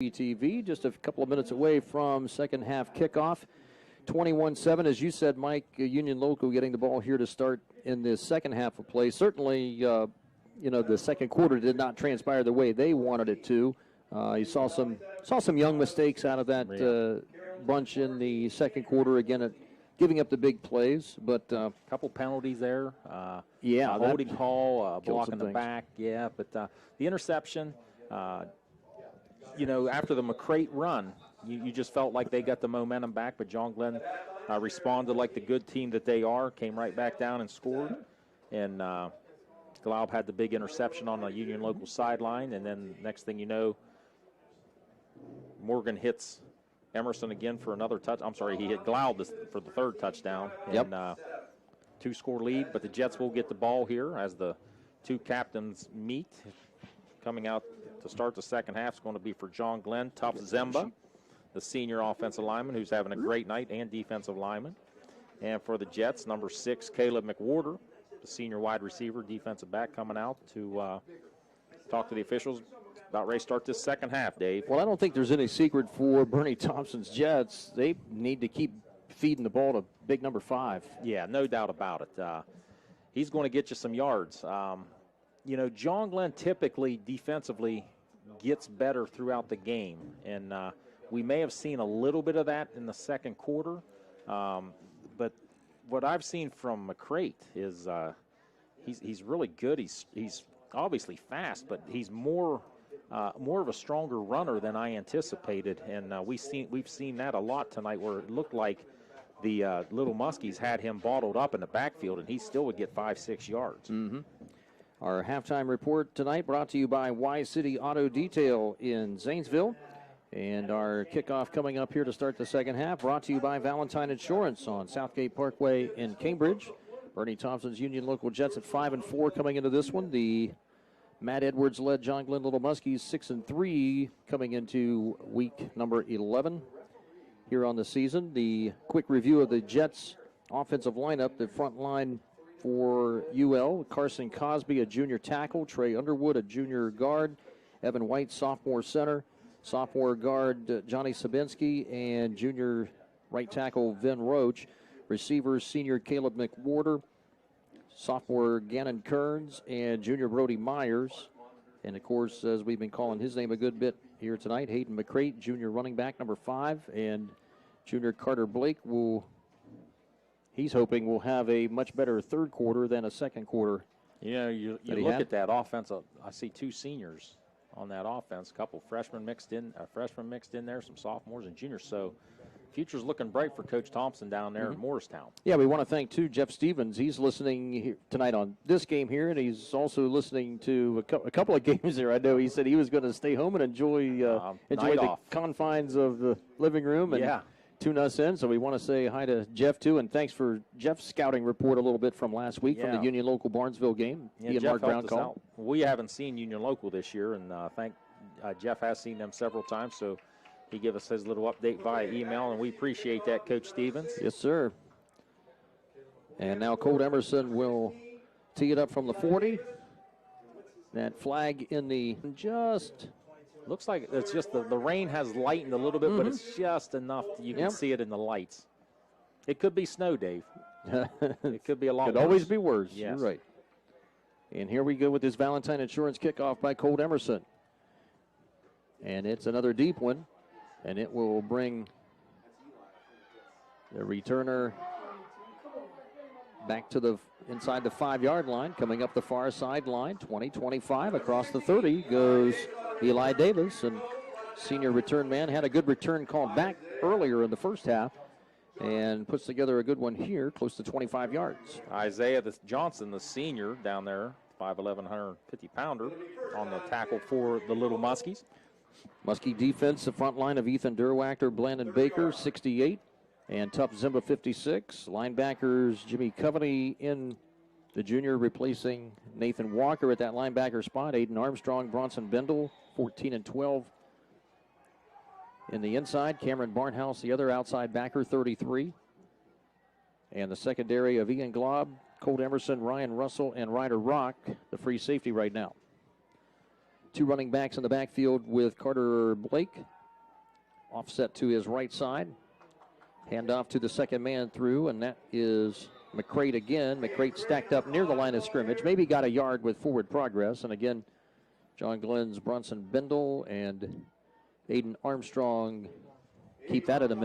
TV, just a couple of minutes away from second half kickoff. 21-7, as you said, Mike, Union Local getting the ball here to start in the second half of play. Certainly, the second quarter did not transpire the way they wanted it to. You saw some young mistakes out of that bunch in the second quarter, again, giving up the big plays. But a couple penalties there. Holding call, block in the back. Yeah, but the interception, after the McCrate run, you just felt like they got the momentum back, but John Glenn responded like the good team that they are, came right back down and scored. And Glaub had the big interception on the Union Local sideline, and then next thing you know, Morgan hits Emerson again for another touch. I'm sorry, he hit Glaub for the third touchdown. Yep. And two-score lead, but the Jets will get the ball here as the two captains meet. Coming out to start the second half is going to be for John Glenn, Tough Zemba, the senior offensive lineman who's having a great night, and defensive lineman. And for the Jets, number 6, Caleb McWhorter, the senior wide receiver, defensive back, coming out to talk to the officials about ready to start this second half, Dave. Well, I don't think there's any secret for Bernie Thompson's Jets. They need to keep feeding the ball to big number 5. Yeah, no doubt about it. He's going to get you some yards. John Glenn typically defensively gets better throughout the game, and we may have seen a little bit of that in the second quarter. But what I've seen from McCrate is he's really good. He's obviously fast, but he's more of a stronger runner than I anticipated, and we've seen that a lot tonight, where it looked like the Little Muskies had him bottled up in the backfield, and he still would get 5-6 yards. Mm-hmm. Our halftime report tonight brought to you by Y-City Auto Detail in Zanesville. And our kickoff coming up here to start the second half brought to you by Valentine Insurance on Southgate Parkway in Cambridge. Bernie Thompson's Union Local Jets at 5-4 coming into this one. The Matt Edwards-led John Glenn Little Muskies 6-3 coming into week number 11 here on the season. The quick review of the Jets offensive lineup, the front line for UL, Carson Cosby, a junior tackle, Trey Underwood, a junior guard, Evan White, sophomore center, sophomore guard Johnny Sabinski, and junior right tackle Vin Roach, receivers senior Caleb McWhorter, sophomore Gannon Kearns, and junior Brody Myers. And, of course, as we've been calling his name a good bit here tonight, Hayden McCrate, junior running back number 5, and junior Carter Blake he's hoping we'll have a much better third quarter than a second quarter. You look at that offense. I see 2 seniors on that offense, a couple freshmen mixed in there, some sophomores and juniors. So future's looking bright for Coach Thompson down there in Morristown. Yeah, we want to thank, too, Jeff Stevens. He's listening here tonight on this game here, and he's also listening to a couple of games there. I know he said he was going to stay home and enjoy the confines of the living room and tune us in. So we want to say hi to Jeff, too, and thanks for Jeff's scouting report a little bit from last week from the Union Local Barnesville game. Yeah, he and Mark Brown called. We haven't seen Union Local this year, and Jeff has seen them several times, so he gave us his little update via email, and we appreciate that, Coach Stevens. Yes, sir. And now Colt Emerson will tee it up from the 40. That flag in the looks like it's just the rain has lightened a little bit, but it's just enough that you can see it in the lights. It could be snow, Dave. It could be a lot worse. Could always be worse. Yes. You're right. And here we go with this Valentine Insurance kickoff by Colt Emerson. And it's another deep one. And it will bring the returner back to inside the 5-yard line, coming up the far sideline, 20-25. Across the 30 goes Eli Davis, and senior return man had a good return call back earlier in the first half and puts together a good one here, close to 25 yards. Isaiah Johnson, the senior down there, 5'11", 150-pounder on the tackle for the Little Muskies. Muskie defense, the front line of Ethan Derwachter, Blandon Baker, 68, and Tough Zemba, 56. Linebackers, Jimmy Coveney in the junior, replacing Nathan Walker at that linebacker spot. Aiden Armstrong, Bronson Bendel, 14 and 12. In the inside, Cameron Barnhouse, the other outside backer, 33. And the secondary of Ian Glaub, Colt Emerson, Ryan Russell, and Ryder Rock, the free safety right now. Two running backs in the backfield with Carter Blake. Offset to his right side. Handoff to the second man through, and that is McCrate again. McCrate stacked up near the line of scrimmage. Maybe got a yard with forward progress. And again, John Glenn's Bronson Bindle and Aiden Armstrong keep that in the